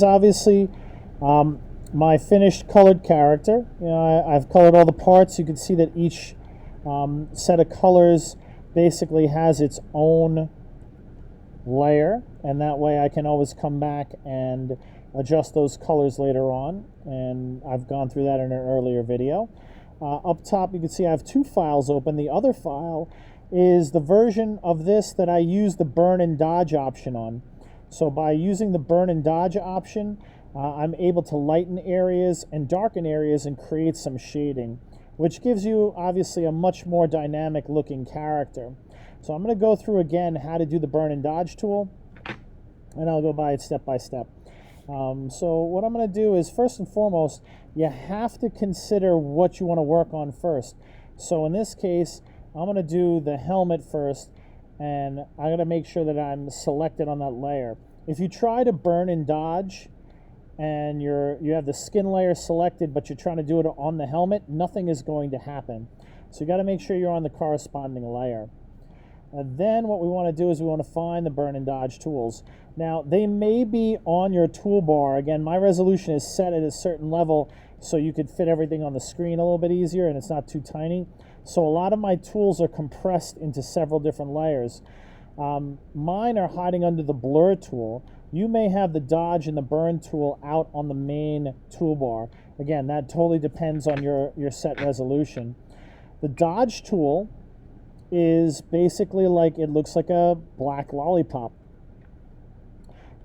Obviously, my finished colored character. I've colored all the parts. You can see that each set of colors basically has its own layer, and that way I can always come back and adjust those colors later on, and I've gone through that in an earlier video. Up top you can see I have two files open. The other file is the version of this that I use the burn and dodge option on. So by using the burn and dodge option, I'm able to lighten areas and darken areas and create some shading, which gives you obviously a much more dynamic looking character. So I'm going to go through again how to do the burn and dodge tool, and I'll go by it step by step. So what I'm going to do is, first and foremost, you have to consider what you want to work on first. So in this case, I'm going to do the helmet first, and I'm going to make sure that I'm selected on that layer. If you try to burn and dodge and you have the skin layer selected, but you're trying to do it on the helmet, nothing is going to happen. So you got to make sure you're on the corresponding layer. And then what we want to do is we want to find the burn and dodge tools. Now, they may be on your toolbar. Again, my resolution is set at a certain level so you could fit everything on the screen a little bit easier and it's not too tiny. So a lot of my tools are compressed into several different layers. Mine are hiding under the blur tool. You may have the dodge and the burn tool out on the main toolbar. Again, that totally depends on your set resolution. The dodge tool is basically like, it looks like a black lollipop.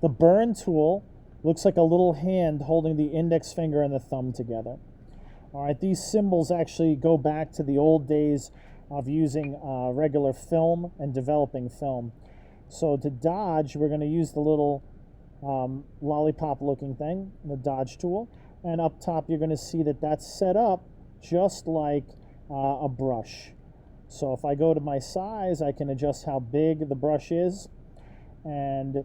The burn tool looks like a little hand holding the index finger and the thumb together. All right, these symbols actually go back to the old days of using regular film and developing film. So to dodge, we're going to use the little lollipop looking thing, the dodge tool, and up top you're going to see that that's set up just like a brush. So if I go to my size, I can adjust how big the brush is, and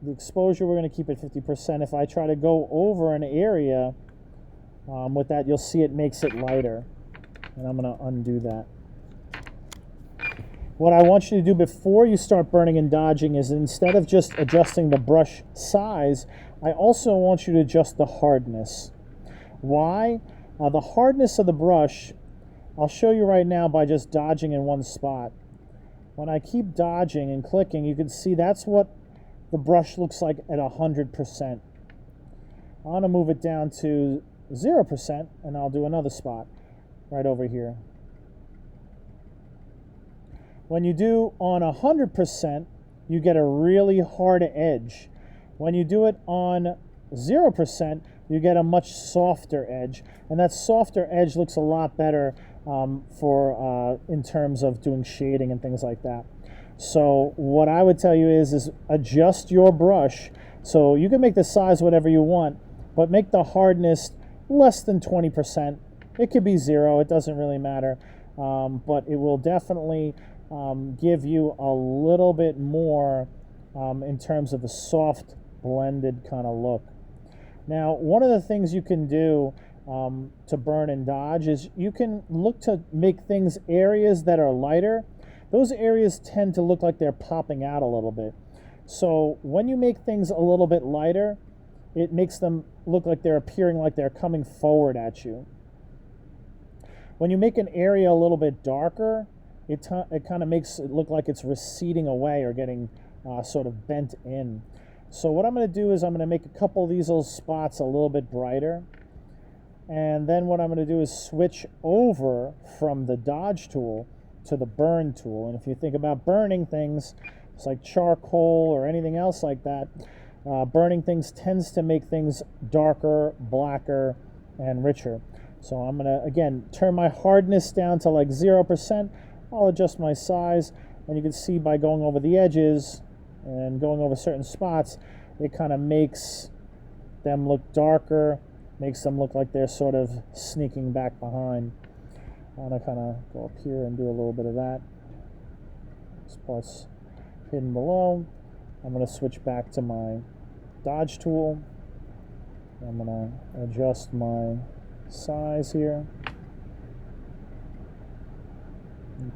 the exposure we're going to keep at 50%. If I try to go over an area with that, you'll see it makes it lighter, and I'm going to undo that. What I want you to do before you start burning and dodging is, instead of just adjusting the brush size, I also want you to adjust the hardness. Why? The hardness of the brush, I'll show you right now by just dodging in one spot. When I keep dodging and clicking, you can see that's what the brush looks like at 100%. I want to move it down to 0%, and I'll do another spot right over here. When you do on 100%, you get a really hard edge. When you do it on 0%, you get a much softer edge, and that softer edge looks a lot better in terms of doing shading and things like that. So what I would tell you is adjust your brush. So you can make the size whatever you want, but make the hardness less than 20%. It could be 0, it doesn't really matter, but it will definitely give you a little bit more in terms of the soft blended kind of look. Now, one of the things you can do to burn and dodge is you can look to make things areas that are lighter. Those areas tend to look like they're popping out a little bit. So when you make things a little bit lighter, it makes them look like they're appearing like they're coming forward at you. When you make an area a little bit darker, it kind of makes it look like it's receding away or getting sort of bent in. So what I'm going to do is I'm going to make a couple of these little spots a little bit brighter. And then what I'm going to do is switch over from the dodge tool to the burn tool. And if you think about burning things, it's like charcoal or anything else like that. Burning things tends to make things darker, blacker, and richer. So I'm going to, again, turn my hardness down to like 0%. I'll adjust my size, and you can see by going over the edges and going over certain spots, it kind of makes them look darker, makes them look like they're sort of sneaking back behind. I'm going to kind of go up here and do a little bit of that. This part's hidden below. I'm going to switch back to my dodge tool. I'm going to adjust my size here.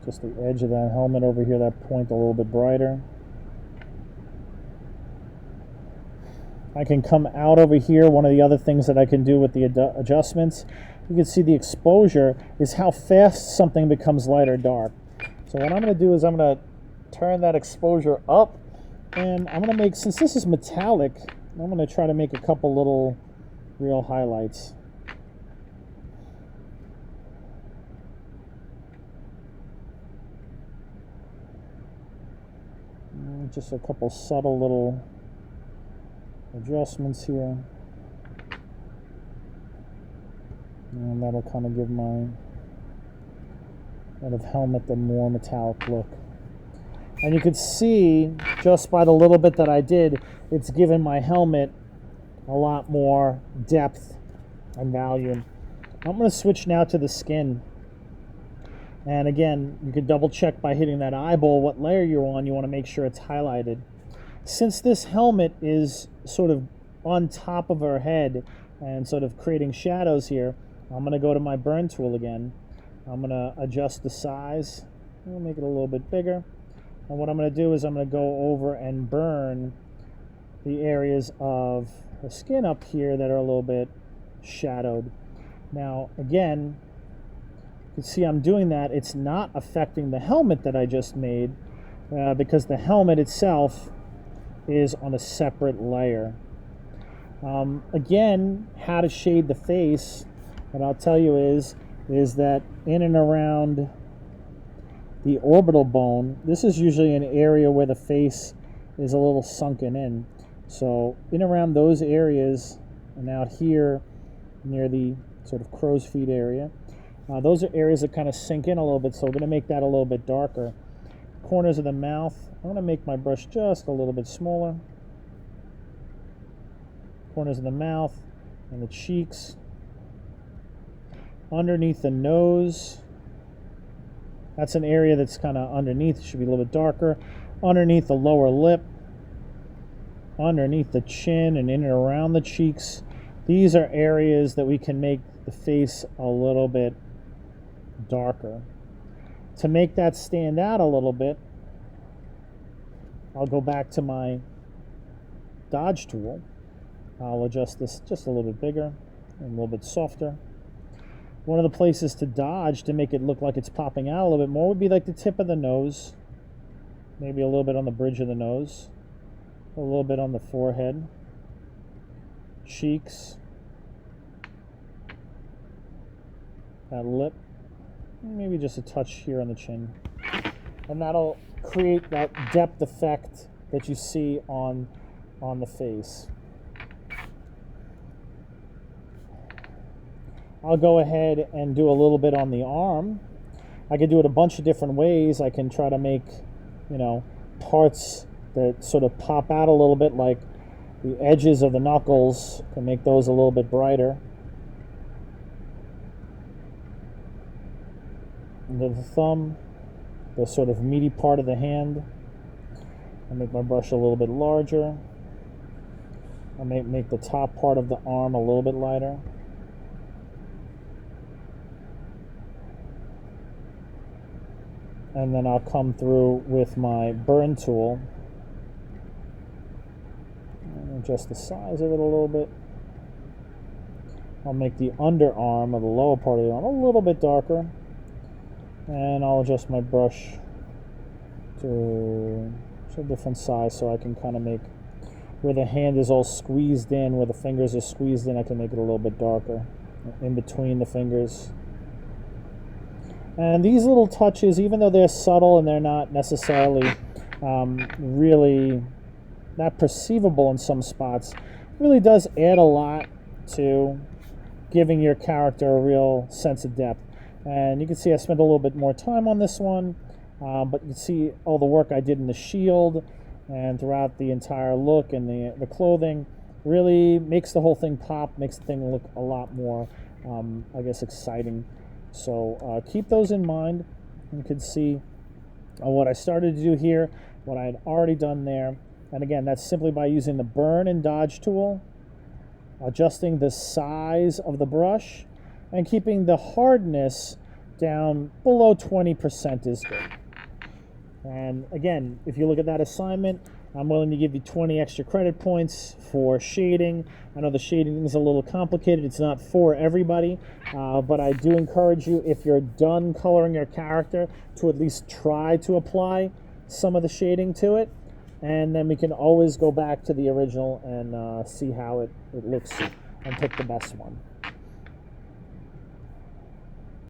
Just the edge of that helmet over here, that point a little bit brighter. I can come out over here. One of the other things that I can do with the adjustments, you can see the exposure is how fast something becomes light or dark. So what I'm going to do is I'm going to turn that exposure up, and I'm going to make, since this is metallic, I'm going to try to make a couple little real highlights. Just a couple subtle little adjustments here, and that'll kind of give my kind of helmet the more metallic look. And you can see just by the little bit that I did, it's given my helmet a lot more depth and value. I'm going to switch now to the skin. And again, you can double check by hitting that eyeball what layer you're on. You want to make sure it's highlighted. Since this helmet is sort of on top of her head and sort of creating shadows here, I'm going to go to my burn tool again. I'm going to adjust the size. I'll make it a little bit bigger. And what I'm going to do is I'm going to go over and burn the areas of the skin up here that are a little bit shadowed. Now, again, you can see I'm doing that. It's not affecting the helmet that I just made because the helmet itself is on a separate layer. Again, how to shade the face, what I'll tell you is that in and around the orbital bone, this is usually an area where the face is a little sunken in. So in around those areas and out here near the sort of crow's feet area, those are areas that kind of sink in a little bit, so we're going to make that a little bit darker. Corners of the mouth, I'm going to make my brush just a little bit smaller. Corners of the mouth and the cheeks. Underneath the nose, that's an area that's kind of underneath, it should be a little bit darker. Underneath the lower lip, underneath the chin and in and around the cheeks. These are areas that we can make the face a little bit darker. To make that stand out a little bit, I'll go back to my dodge tool. I'll adjust this just a little bit bigger and a little bit softer. One of the places to dodge to make it look like it's popping out a little bit more would be like the tip of the nose, maybe a little bit on the bridge of the nose, a little bit on the forehead, cheeks, that lip, maybe just a touch here on the chin. And that'll create that depth effect that you see on the face. I'll go ahead and do a little bit on the arm. I could do it a bunch of different ways. I can try to make, parts that sort of pop out a little bit, like the edges of the knuckles, can make those a little bit brighter. Under the thumb, the sort of meaty part of the hand. I'll make my brush a little bit larger. I'll make the top part of the arm a little bit lighter. And then I'll come through with my burn tool and adjust the size of it a little bit. I'll make the underarm, or the lower part of the arm, a little bit darker. And I'll adjust my brush to a different size so I can kind of make where the hand is all squeezed in, where the fingers are squeezed in, I can make it a little bit darker in between the fingers. And these little touches, even though they're subtle and they're not necessarily really that perceivable in some spots, really does add a lot to giving your character a real sense of depth. And you can see I spent a little bit more time on this one, but you can see all the work I did in the shield and throughout the entire look, and the clothing really makes the whole thing pop, makes the thing look a lot more, exciting. So keep those in mind. You can see what I started to do here, what I had already done there. And again, that's simply by using the burn and dodge tool, adjusting the size of the brush, and keeping the hardness down below 20% is good. And again, if you look at that assignment, I'm willing to give you 20 extra credit points for shading. I know the shading is a little complicated. It's not for everybody, but I do encourage you, if you're done coloring your character, to at least try to apply some of the shading to it. And then we can always go back to the original and see how it looks and pick the best one.